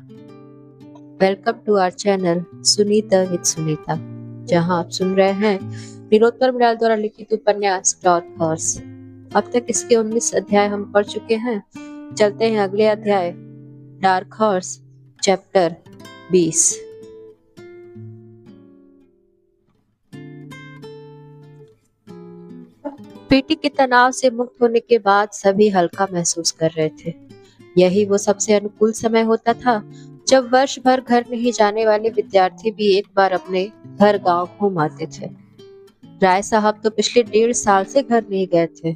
Welcome to our channel Sunita with Sunita, जहां आप सुन रहे हैं निरोत्पल मृणाल द्वारा लिखित उपन्यास डार्क हॉर्स। अब तक इसके 19 अध्याय हम पढ़ चुके हैं। चलते हैं अगले अध्याय, डार्क हॉर्स, चैप्टर 20। पीटी के तनाव से मुक्त होने के बाद सभी हल्का महसूस कर रहे थे। यही वो सबसे अनुकूल समय होता था जब वर्ष भर घर नहीं जाने वाले विद्यार्थी भी एक बार अपने घर गांव घूम आते थे। राय साहब तो पिछले 1.5 साल से घर नहीं गए थे।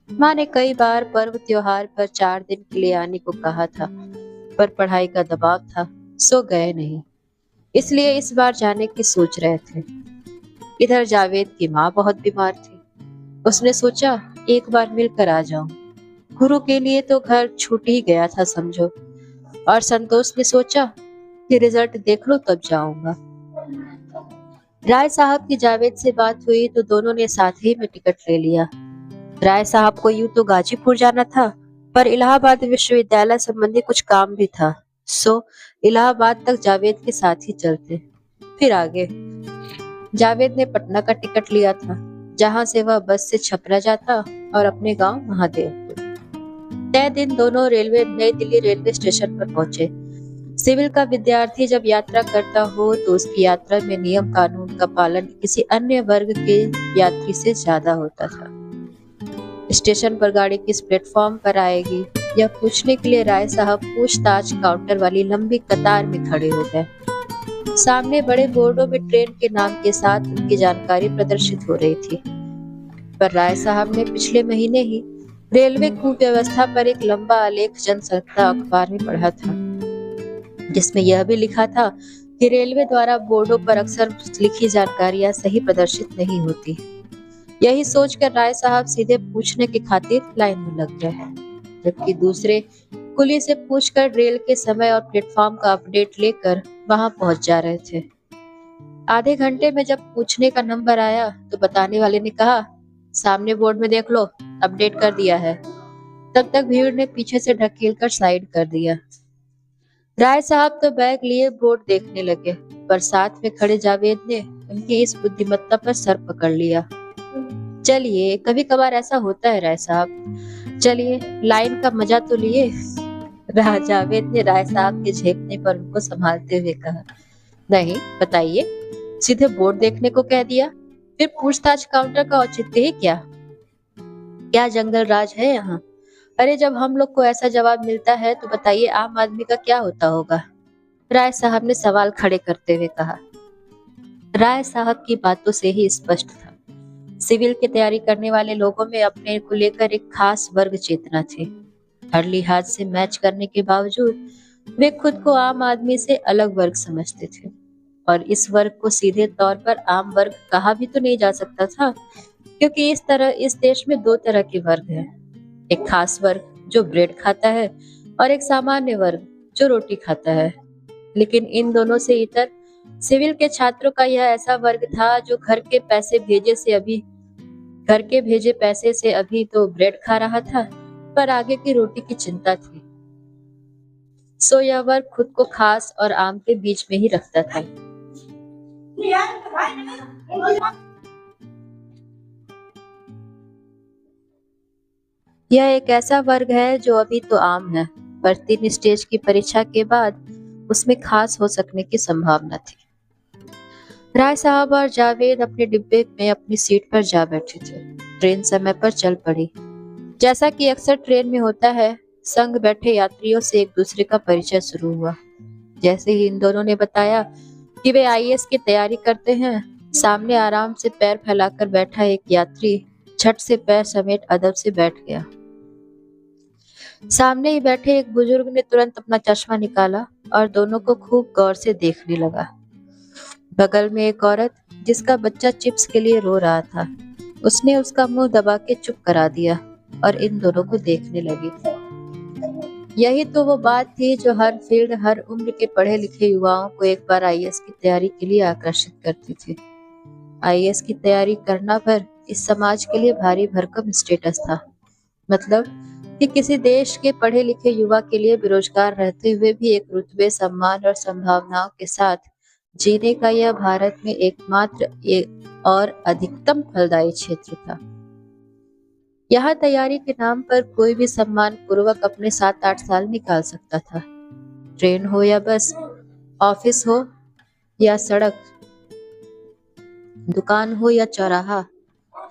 माँ ने कई बार पर्व त्योहार पर 4 दिन के लिए आने को कहा था, पर पढ़ाई का दबाव था, सो गए नहीं। इसलिए इस बार जाने की सोच रहे थे। इधर जावेद की माँ बहुत बीमार थी। उसने सोचा एक बार मिलकर आ जाऊं। गुरु के लिए तो घर छूट ही गया था समझो। और संतोष ने सोचा कि रिजल्ट देख लो तब जाऊंगा। राय साहब की जावेद से बात हुई तो दोनों ने साथ ही में टिकट ले लिया। राय साहब को यूं तो गाजीपुर जाना था, पर इलाहाबाद विश्वविद्यालय संबंधी कुछ काम भी था, सो इलाहाबाद तक जावेद के साथ ही चलते। फिर आगे जावेद ने पटना का टिकट लिया था, जहां से वह बस से छपरा जाता और अपने गांव महादेवपुर। तय दिन दोनों नई दिल्ली रेलवे स्टेशन पर पहुंचे। सिविल का विद्यार्थी जब यात्रा करता हो तो उसकी यात्रा में नियम कानून का पालन किसी अन्य वर्ग के यात्री से ज्यादा होता था। स्टेशन पर गाड़ी किस प्लेटफॉर्म पर आएगी, यह पूछने के लिए राय साहब पूछताछ काउंटर वाली लंबी कतार में खड़े हो गए। सामने बड़े बोर्डों में ट्रेन के नाम के साथ उनकी जानकारी प्रदर्शित हो रही थी, पर राय साहब ने पिछले महीने ही रेलवे कुव्यवस्था पर एक लंबा आलेख जनसंख्या अखबार में पढ़ा था, जिसमें यह भी लिखा था कि रेलवे द्वारा बोर्डों पर अक्सर लिखी जानकारियां सही प्रदर्शित नहीं होती। यही सोचकर राय साहब सीधे पूछने की खातिर लाइन में लग गए, जबकि दूसरे कुली से पूछकर रेल के समय और प्लेटफॉर्म का अपडेट लेकर वहां पहुंच जा रहे थे। आधे घंटे में जब पूछने का नंबर आया तो बताने वाले ने कहा, सामने बोर्ड में देख लो, अपडेट कर दिया है। तब तक भीड़ ने पीछे से ढकेलकर साइड कर दिया। राय साहब तो बैग लिए बोर्ड देखने लगे, पर साथ में खड़े जावेद ने उनकी इस बुद्धिमत्ता पर सर पकड़ लिया। चलिए, कभी कभार ऐसा होता है राय साहब, चलिए लाइन का मजा तो लिए। जावेद ने राय साहब के झेपने पर उनको संभालते हुए कहा, नहीं बताइए, सीधे बोर्ड देखने को कह दिया, फिर पूछताछ काउंटर का औचित्य ही क्या? क्या जंगल राज है यहाँ? अरे जब हम लोग को ऐसा जवाब मिलता है तो बताइए आम आदमी का क्या होता होगा? राय साहब ने सवाल खड़े करते हुए कहा। राय साहब की बातों से ही स्पष्ट था, सिविल की तैयारी करने वाले लोगों में अपने को लेकर एक खास वर्ग चेतना थी। हर लिहाज से मैच करने के बावजूद वे खुद को आम आदमी से अलग वर्ग समझते थे, और इस वर्ग को सीधे तौर पर आम वर्ग कहा भी तो नहीं जा सकता था, क्योंकि इस देश में 2 तरह के वर्ग हैं, एक खास वर्ग जो ब्रेड खाता है और एक सामान्य वर्ग जो रोटी खाता है। लेकिन इन दोनों से इतर सिविल के छात्रों का यह ऐसा वर्ग था जो घर के भेजे पैसे से अभी तो ब्रेड खा रहा था, पर आगे की रोटी की चिंता थी। सो यह वर्ग खुद को खास और आम के बीच में ही रखता था। यह एक ऐसा वर्ग है जो अभी तो आम है, पर 3 स्टेज की परीक्षा के बाद उसमें खास हो सकने की संभावना थी। राय साहब और जावेद अपने डिब्बे में अपनी सीट पर जा बैठे थे। ट्रेन समय पर चल पड़ी। जैसा कि अक्सर ट्रेन में होता है, संग बैठे यात्रियों से एक दूसरे का परिचय शुरू हुआ। जैसे ही इन दोनों ने बताया कि वे आईएएस की तैयारी करते हैं, सामने आराम से पैर फैलाकर बैठा एक यात्री झट से पैर समेट अदब से बैठ गया। सामने ही बैठे एक बुजुर्ग ने तुरंत अपना चश्मा निकाला और दोनों को खूब गौर से देखने लगा। बगल में एक औरत जिसका बच्चा चिप्स के लिए रो रहा था, उसने उसका मुंह दबा के चुप करा दिया और इन दोनों को देखने लगी। यही तो वो बात थी जो हर फील्ड, हर उम्र के पढ़े लिखे युवाओं को एक बार आईएएस की तैयारी के लिए आकर्षित करती थी। आईएएस की तैयारी करना पर इस समाज के लिए भारी भरकम स्टेटस था। मतलब कि किसी देश के पढ़े लिखे युवा के लिए बेरोजगार रहते हुए भी एक रुतबे, सम्मान और संभावनाओं के साथ जीने का यह भारत में एकमात्र एक और अधिकतम फलदायी क्षेत्र था। यहाँ तैयारी के नाम पर कोई भी सम्मान पूर्वक अपने 7-8 साल निकाल सकता था। ट्रेन हो या बस, ऑफिस हो या सड़क, दुकान हो या चौराहा,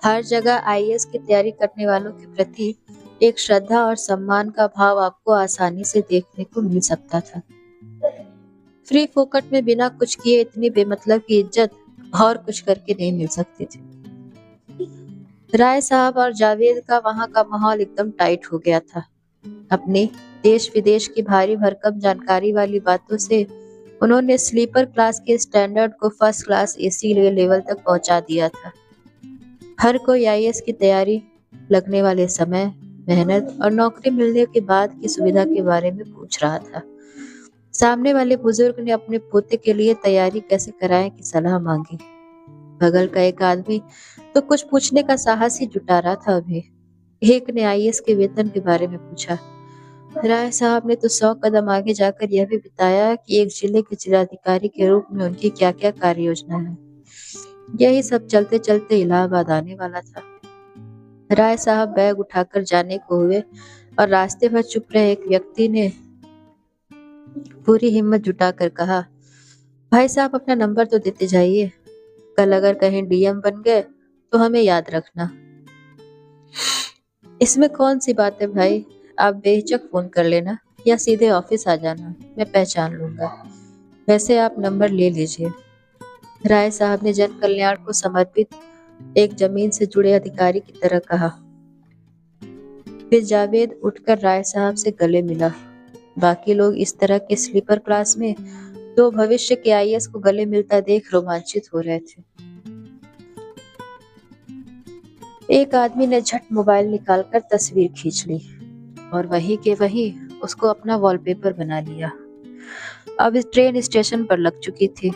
हर जगह आईएएस की तैयारी करने वालों के प्रति एक श्रद्धा और सम्मान का भाव आपको आसानी से देखने को मिल सकता था। फ्री फोकट में बिना कुछ किए इतनी बेमतलब की इज्जत और कुछ करके नहीं मिल सकती थी। राय साहब और जावेद का वहां का माहौल एकदम टाइट हो गया था। अपनी देश विदेश की भारी भरकम जानकारी वाली बातों से उन्होंने स्लीपर क्लास के स्टैंडर्ड को फर्स्ट क्लास एसी लेवल तक पहुंचा दिया था। हर कोई आईएएस की तैयारी, लगने वाले समय, मेहनत और नौकरी मिलने के बाद की सुविधा के बारे में पूछ रहा था। सामने वाले बुजुर्ग ने अपने पोते के लिए तैयारी कैसे कराएं की सलाह मांगी। बगल का एक आदमी तो कुछ पूछने का साहस ही जुटा रहा था। अभी एक ने आईएएस के वेतन के बारे में पूछा। राय साहब ने तो 100 कदम आगे जाकर यह भी बताया कि एक जिले के जिलाधिकारी के रूप में उनकी क्या क्या कार्य योजना है। यही सब चलते चलते इलाहाबाद आने वाला था। राय साहब बैग उठाकर जाने को हुए और रास्ते भर चुप रहे एक व्यक्ति ने पूरी हिम्मत जुटाकर कहा, भाई साहब अपना नंबर तो देते जाइए, कल अगर कहीं डीएम बन गए तो हमें याद रखना। इसमें कौन सी बात है भाई, आप बेहिचक फोन कर लेना या सीधे ऑफिस आ जाना, मैं पहचान लूंगा। वैसे आप नंबर ले लीजिए। राय साहब ने जन कल्याण को समर्पित एक जमीन से जुड़े अधिकारी की तरह कहा। फिर जावेद उठकर राय साहब से गले मिला। बाकी लोग इस तरह के स्लीपर क्लास में तो भविष्य के आईएएस को गले मिलता देख रोमांचित हो रहे थे। एक आदमी ने झट मोबाइल निकालकर तस्वीर खींच ली और वहीं के वहीं उसको अपना वॉलपेपर बना लिया। अब इस ट्रेन स्टेशन पर लग चुकी थी।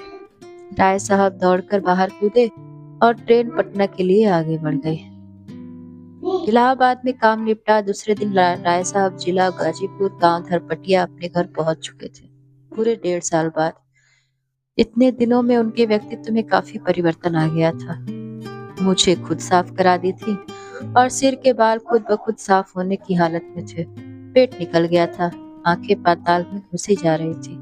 राय साहब दौड़कर बाहर कूदे और ट्रेन पटना के लिए आगे बढ़ गई। इलाहाबाद में काम निपटा दूसरे दिन राय साहब जिला गाजीपुर गांव धरपटिया अपने घर पहुंच चुके थे। पूरे 1.5 साल बाद। इतने दिनों में उनके व्यक्तित्व में काफी परिवर्तन आ गया था। मूछें खुद साफ करा दी थी और सिर के बाल खुद ब खुद साफ होने की हालत में थे। पेट निकल गया था, आंखें पाताल में घुसी जा रही थी।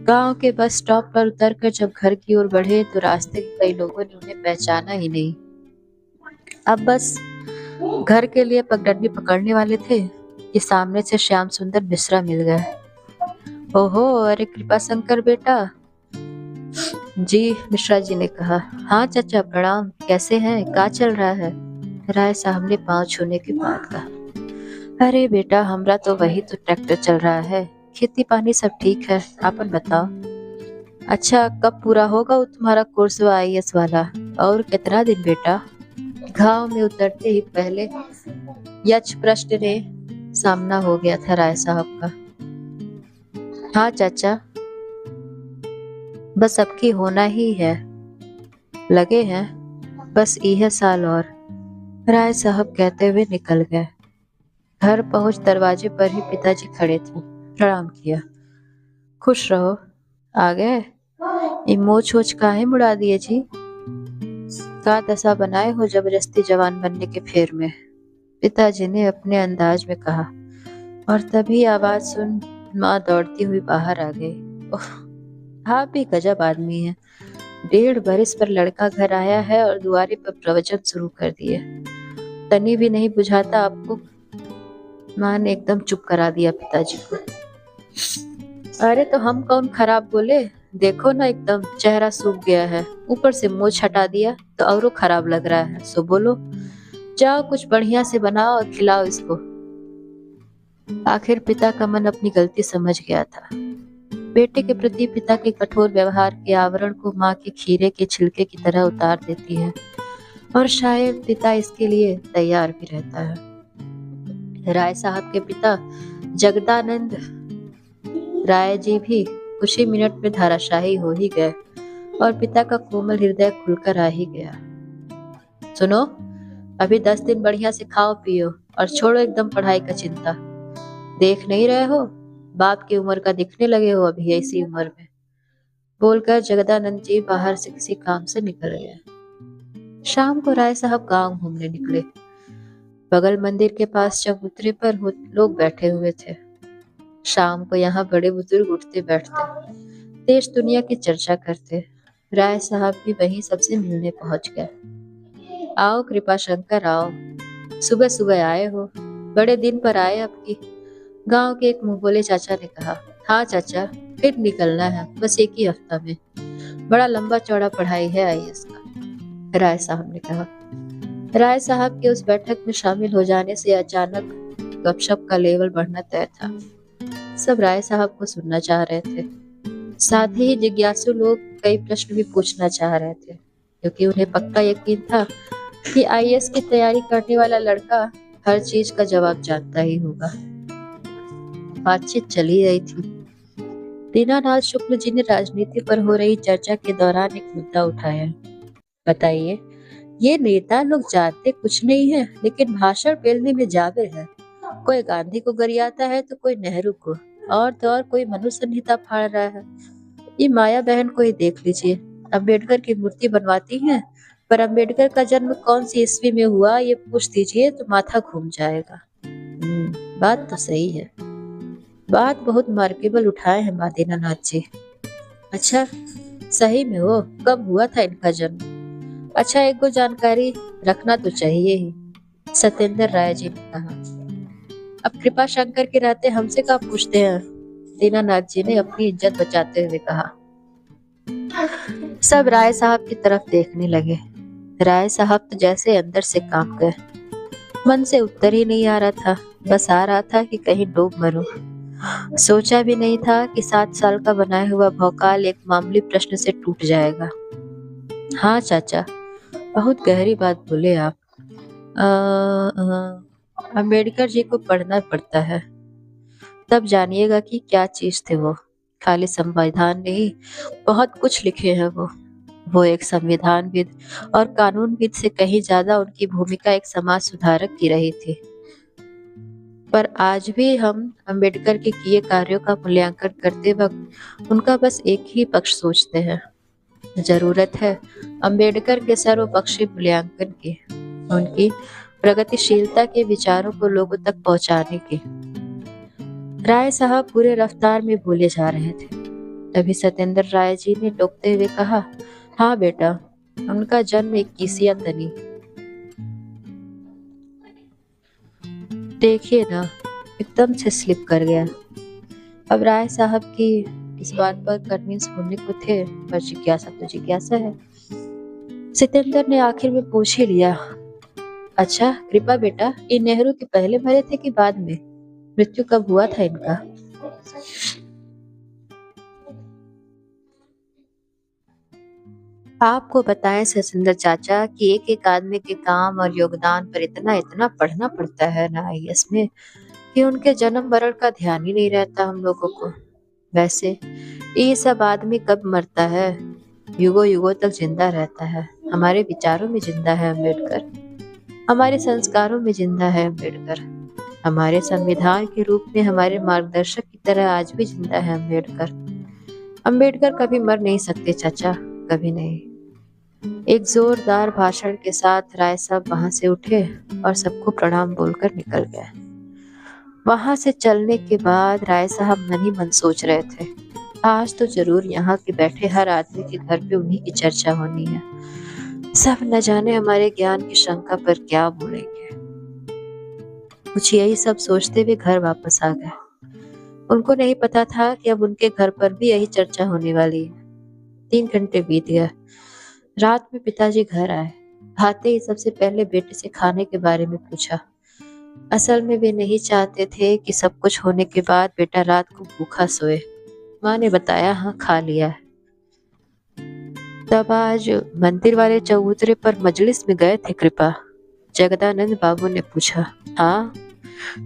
गांव के बस स्टॉप पर उतरकर जब घर की ओर बढ़े तो रास्ते के कई लोगों ने उन्हें पहचाना ही नहीं। अब बस घर के लिए पगडंडी पकड़ने वाले थे कि सामने से श्याम सुंदर मिश्रा मिल गए। ओहो, अरे कृपा शंकर बेटा। जी, मिश्रा जी ने कहा। हाँ चाचा प्रणाम, कैसे हैं, क्या चल रहा है? राय साहब ने पांव छूने के बाद कहा, अरे बेटा हमरा तो वही तो ट्रैक्टर चल रहा है, खेती पानी सब ठीक है, आपन बताओ। अच्छा, कब पूरा होगा वो तुम्हारा कोर्स आईएएस वाला, और कितना दिन बेटा? गांव में उतरते ही पहले यक्ष प्रश्न ने सामना हो गया था राय साहब का। हाँ चाचा, बस अब की होना ही है, लगे हैं बस यह साल और, राय साहब कहते हुए निकल गए। घर पहुंच दरवाजे पर ही पिताजी खड़े थे। प्रणाम किया। खुश रहो, आ गए? ये मोछ वोछ काहे मुड़ा दिए जी? का दशा बनाए हो जबरदस्ती जवान बनने के फेर में, पिताजी ने अपने अंदाज में कहा। और तभी आवाज सुन माँ दौड़ती हुई बाहर आ गई। ओह, आप भी गजब आदमी हैं। 1.5 बरस पर लड़का घर आया है और दुआरे पर प्रवचन शुरू कर दिए। तनी भी नहीं बुझाता आपको? माँ ने एकदम चुप करा दिया पिताजी को। अरे तो हम कौन खराब बोले, देखो ना एकदम चेहरा सूख गया है, ऊपर से मूछ हटा दिया तो औरों खराब लग रहा है। सो बोलो, जाओ कुछ बढ़िया से बनाओ और खिलाओ इसको। आखिर पिता का मन अपनी गलती समझ गया था। बेटे के प्रति पिता के कठोर व्यवहार के आवरण को माँ के खीरे के छिलके की तरह उतार देती है और शायद पिता इसके लिए तैयार भी रहता है। राय साहब के पिता जगदानंद राय जी भी कुछ ही मिनट में धाराशाही हो ही गए और पिता का कोमल हृदय खुलकर आ ही गया। सुनो, अभी 10 दिन बढ़िया से खाओ पियो और छोड़ो एकदम पढ़ाई का चिंता। देख नहीं रहे हो, बाप की उम्र का दिखने लगे हो अभी ऐसी उम्र में। बोलकर जगदानंद जी बाहर से किसी काम से निकल गए। शाम को राय साहब गांव घूमने निकले। बगल मंदिर के पास चबूतरे पर लोग बैठे हुए थे। शाम को यहाँ बड़े बुजुर्ग उठते बैठते, देश दुनिया की चर्चा करते। राय साहब भी वहीं सबसे मिलने पहुंच गए। आओ कृपा शंकर आओ, सुबह सुबह आए हो, बड़े दिन पर आए आपकी। गांव के एक मुंह बोले चाचा ने कहा। हाँ चाचा, फिर निकलना है, बस एक ही हफ्ता में। बड़ा लंबा चौड़ा पढ़ाई है आईएएस का, राय साहब ने कहा। राय साहब के उस बैठक में शामिल हो जाने से अचानक गपशप का लेवल बढ़ना तय था। सब राय साहब को सुनना चाह रहे थे। साथ ही जिज्ञासु लोग कई प्रश्न भी पूछना चाह रहे थे, क्योंकि उन्हें पक्का यकीन था कि आईएएस की तैयारी करने वाला लड़का हर चीज का जवाब जानता ही होगा। बातचीत चली रही थी। दीनानाथ शुक्ल जी ने राजनीति पर हो रही चर्चा के दौरान एक मुद्दा उठाया। बताइए, ये नेता लोग जानते कुछ नहीं है, लेकिन भाषण पेलने में जावे है। कोई गांधी को गरियाता है तो कोई नेहरू को, और तो और कोई मनु संहिता फाड़ रहा है। ये माया बहन को ही देख लीजिए, अम्बेडकर की मूर्ति बनवाती हैं, पर अम्बेडकर का जन्म कौन सी ईस्वी में हुआ ये पूछ दीजिए तो माथा घूम जाएगा। बात तो सही है। बात बहुत मार्केबल उठाए हैं माँ दीनानाथ जी। अच्छा, सही में हो, कब हुआ था इनका जन्म? अच्छा, एक को जानकारी रखना तो चाहिए ही, सत्येंद्र राय जी ने कहा। अब कृपा शंकर के रहते हमसे क्या पूछते हैं? दीनानाथ जी ने अपनी इज्जत बचाते हुए कहा। सब राय साहब की तरफ देखने लगे। राय साहब तो जैसे अंदर से कांप गए। मन से उत्तर ही नहीं आ रहा था, बस आ रहा था कि कहीं डूब मरूं। सोचा भी नहीं था कि 7 साल का बनाया हुआ भौकाल एक मामूली प्रश्न से टूट जाएगा। हाँ चाचा, बहुत गहरी बात बोले आप। अम्बेडकर जी को पढ़ना पड़ता है, तब जानिएगा कि क्या चीज थे वो। खाली संविधान नहीं, बहुत कुछ लिखे हैं वो एक संविधानविद और कानूनविद से कहीं ज्यादा उनकी भूमिका एक समाज सुधारक की रही थी। पर आज भी हम अम्बेडकर के किए कार्यों का मूल्यांकन करते वक्त उनका बस एक ही पक्ष सोचते हैं। जरूरत है अम्बेडकर के सर्वपक्षीय मूल्यांकन की, उनकी प्रगतिशीलता के विचारों को लोगों तक पहुंचाने की। राय साहब पूरे रफ्तार में बोले जा रहे थे। तभी सत्येंद्र राय जी ने टोकते हुए कहा, हाँ बेटा, उनका जन्म 21 तनी। देखिए ना, एकदम से स्लिप कर गया। अब राय साहब की इस बात पर कन्विंस होने को थे, पर जिज्ञासा तो जिज्ञासा है। सत्येंद्र ने आखिर में पूछ ही लिया, अच्छा कृपा बेटा, ये नेहरू के पहले मरे थे कि बाद में? मृत्यु कब हुआ था इनका? आपको बताएं सचिंदर चाचा कि एक एक आदमी के काम और योगदान पर इतना इतना पढ़ना पड़ता है ना आईएएस में, कि उनके जन्म मरण का ध्यान ही नहीं रहता हम लोगों को। वैसे ये सब आदमी कब मरता है? युगों युगों तक जिंदा रहता है। हमारे विचारों में जिंदा है अम्बेडकर, हमारे संस्कारों में जिंदा है अम्बेडकर, हमारे संविधान के रूप में हमारे मार्गदर्शक की तरह आज भी जिंदा है अम्बेडकर। अम्बेडकर कभी मर नहीं सकते चाचा, कभी नहीं। एक जोरदार भाषण के साथ राय साहब वहां से उठे और सबको प्रणाम बोलकर निकल गए। वहां से चलने के बाद राय साहब मन ही मन सोच रहे थे, आज तो जरूर यहाँ के बैठे हर आदमी के घर पे उन्हीं की चर्चा होनी है। सब न जाने हमारे ज्ञान की शंका पर क्या बोलेंगे। कुछ यही सब सोचते हुए घर वापस आ गए। उनको नहीं पता था कि अब उनके घर पर भी यही चर्चा होने वाली है। 3 घंटे बीत गए। रात में पिताजी घर आए। आते ही सबसे पहले बेटे से खाने के बारे में पूछा। असल में वे नहीं चाहते थे कि सब कुछ होने के बाद बेटा रात को भूखा सोए। माँ ने बताया, हाँ खा लिया है। तब आज मंदिर वाले चबूतरे पर मजलिस में गए थे कृपा? जगदानंद बाबू ने पूछा। हाँ,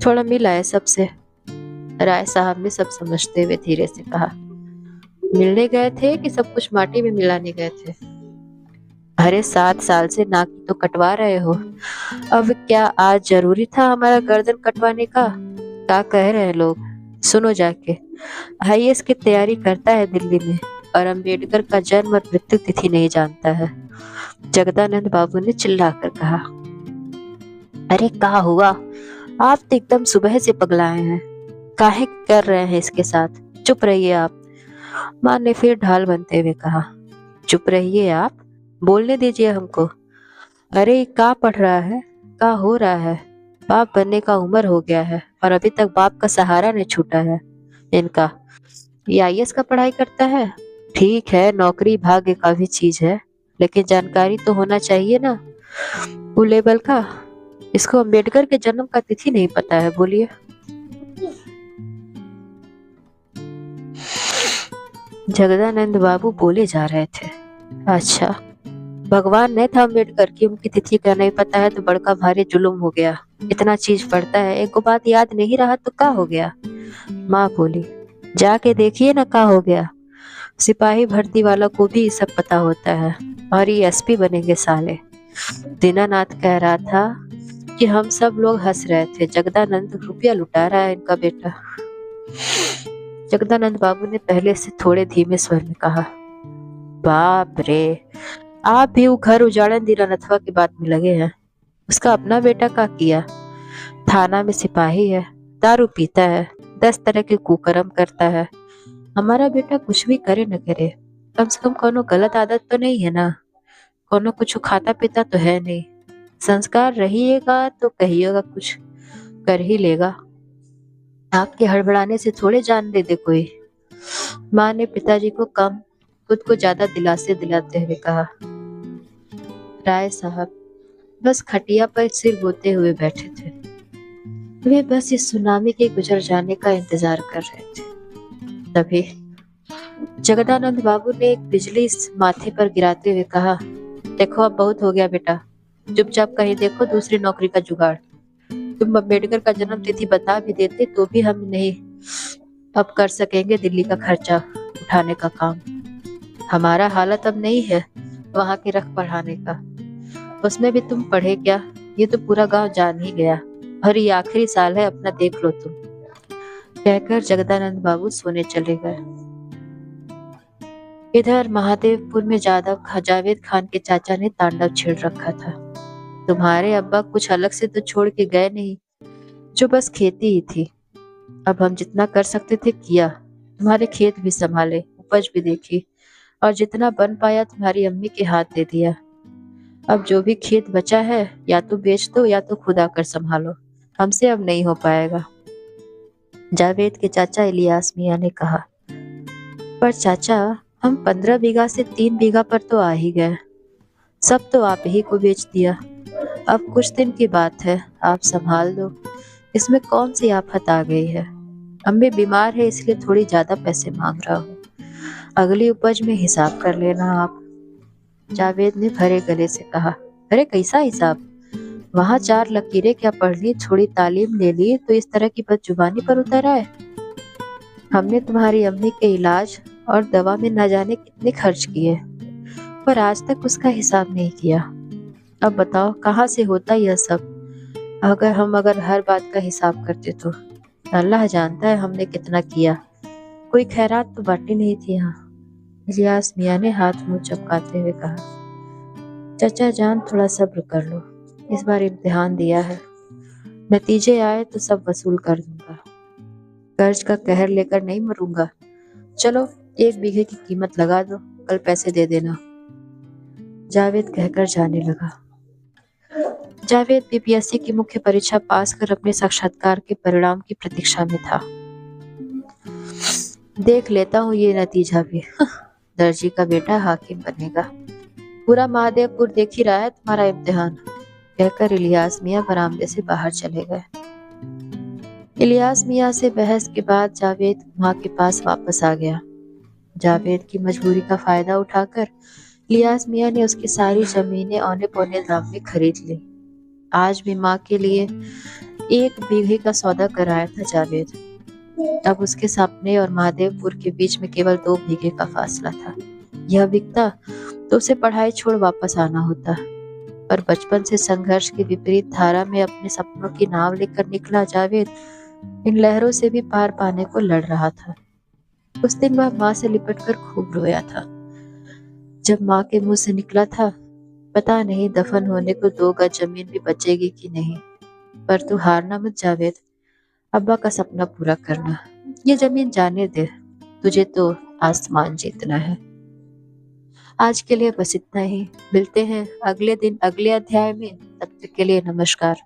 थोड़ा मिल आए सबसे, राय साहब ने सब समझते हुए धीरे से कहा। मिलने गए थे कि सब कुछ माटी में मिलाने गए थे? अरे 7 साल से नाक ही तो कटवा रहे हो, अब क्या आज जरूरी था हमारा गर्दन कटवाने का? क्या कह रहे हैं लोग? सुनो जाके, आईएएस की तैयारी करता है दिल्ली में और अम्बेडकर का जन्म और मृत्यु तिथि नहीं जानता है। जगदानंद बाबू ने चिल्लाकर कहा। अरे क्या हुआ? आप तो एकदम सुबह से पगलाए हैं। काहे कर रहे हैं इसके साथ? चुप रहिए आप। माँ ने फिर ढाल बनते हुए कहा। चुप रहिए आप, बोलने दीजिए हमको। अरे ये क्या पढ़ रहा है? क्या हो रहा है? बाप बनने का उम्र हो गया है और अभी तक बाप का सहारा नहीं छूटा है इनका। ये आईएएस का पढ़ाई करता है। ठीक है, नौकरी भाग्य का भी चीज है, लेकिन जानकारी तो होना चाहिए ना वो लेवल का। इसको अम्बेडकर के जन्म का तिथि नहीं पता है, बोलिए। जगदानंद बाबू बोले जा रहे थे। अच्छा, भगवान ने था अम्बेडकर की, उनकी तिथि का नहीं पता है तो बड़का भारी जुल्म हो गया। इतना चीज पढ़ता है, एक को बात याद नहीं रहा तो क्या हो गया? माँ बोली। जाके देखिए ना क्या हो गया। सिपाही भर्ती वाला को भी ये सब पता होता है और ये एसपी बनेंगे साले। दीनानाथ कह रहा था कि हम सब लोग हंस रहे थे। जगदानंद रुपया लुटा रहा है इनका बेटा। जगदानंद बाबू ने पहले से थोड़े धीमे स्वर में कहा। बाप रे, आप भी वो घर उजाड़न दीनानाथवा की बात में लगे हैं। उसका अपना बेटा का किया? थाना में सिपाही है, दारू पीता है, 10 तरह के कुकर्म करता है। हमारा बेटा कुछ भी करे न करे, कम से कम कोनो गलत आदत तो नहीं है ना, कोनो कुछ खाता पीता तो है नहीं। संस्कार रहिएगा तो कहिएगा कुछ कर ही लेगा। आपके हड़बड़ाने से थोड़े जान दे दे कोई। माँ ने पिताजी को कम, खुद को ज्यादा दिलासे दिलाते हुए कहा। राय साहब बस खटिया पर सिर बोते हुए बैठे थे। वे बस इस सुनामी के गुजर जाने का इंतजार कर रहे थे। तभी जगदानंद बाबू ने एक बिजली माथे पर गिराते हुए कहा। देखो अब बहुत हो गया बेटा, चुपचाप कहीं देखो दूसरी नौकरी का जुगाड़। तुम अम्बेडकर का जन्म तिथि बता भी देते तो भी हम नहीं अब कर सकेंगे दिल्ली का खर्चा उठाने का काम। हमारा हालत अब नहीं है वहां के रख पढ़ाने का। उसमें भी तुम पढ़े क्या? ये तो पूरा गांव जान ही गया। और ये आखिरी साल है, अपना देख लो तुम। कहकर जगदानंद बाबू सोने चले गए। इधर महादेवपुर में जावेद खान के चाचा ने तांडव छेड़ रखा था। तुम्हारे अब्बा कुछ अलग से तो छोड़ के गए नहीं, जो बस खेती ही थी। अब हम जितना कर सकते थे किया। तुम्हारे खेत भी संभाले, उपज भी देखी, और जितना बन पाया तुम्हारी अम्मी के हाथ दे दिया। अब जो भी खेत बचा है या तो बेच दो या तो खुद आकर संभालो, हमसे अब नहीं हो पाएगा। जावेद के चाचा इलियास मियां ने कहा। पर चाचा, हम 15 बीघा से 3 बीघा पर तो आ ही गए। सब तो आप ही को बेच दिया। अब कुछ दिन की बात है, आप संभाल दो। इसमें कौन सी आफत आ गई है? अम्मी बीमार है इसलिए थोड़ी ज्यादा पैसे मांग रहा हूँ। अगली उपज में हिसाब कर लेना आप। जावेद ने भरे गले से कहा। अरे कैसा हिसाब? वहाँ 4 लकीरें क्या पढ़ ली, थोड़ी तालीम ले ली तो इस तरह की बदजुबानी पर उतर आए? हमने तुम्हारी अम्मी के इलाज और दवा में न जाने कितने खर्च किए, पर आज तक उसका हिसाब नहीं किया। अब बताओ कहाँ से होता यह सब? अगर हर बात का हिसाब करते तो अल्लाह जानता है हमने कितना किया। कोई खैरात तो बांटी नहीं थी यहाँ। इलियास मियां ने हाथ मुंह चमकाते हुए कहा। चाचा जान, थोड़ा सब्र कर लो। इस बार इम्तिहान दिया है, नतीजे आए तो सब वसूल कर दूंगा। कर्ज का कहर लेकर नहीं मरूंगा। चलो 1 बीघे की कीमत लगा दो, कल पैसे दे देना। जावेद कहकर जाने लगा। जावेद बीपीएससी की मुख्य परीक्षा पास कर अपने साक्षात्कार के परिणाम की प्रतीक्षा में था। देख लेता हूँ ये नतीजा भी। दर्जी का बेटा हाकिम बनेगा। पूरा महादेवपुर देख ही रहा है तुम्हारा इम्तिहान, कहकर इलियास मियां बरामदे से बाहर चले गए। इलियास मियां से बहस के बाद जावेद माँ के पास वापस आ गया। जावेद की मजबूरी का फायदा उठाकर इलियास मियां ने उसकी सारी जमीनें औने पौने दाम में खरीद ली। आज भी माँ के लिए 1 बीघे का सौदा कराया था जावेद। अब उसके सपने और महादेवपुर के बीच में केवल 2 बीघे का फासला था। यह बिकता तो उसे पढ़ाई छोड़ वापस आना होता। पर बचपन से संघर्ष की विपरीत धारा में अपने सपनों की नाव लेकर निकला जावेद इन लहरों से भी पार पाने को लड़ रहा था। उस दिन वह माँ से लिपटकर खूब रोया था। जब माँ के मुंह से निकला था, पता नहीं दफन होने को 2 गज जमीन भी बचेगी कि नहीं, पर तू हारना मत जावेद, अब्बा का सपना पूरा करना। ये जमीन जाने दे, तुझे तो आसमान जीतना है। आज के लिए बस इतना ही। मिलते हैं अगले दिन अगले अध्याय में। तब तक के लिए नमस्कार।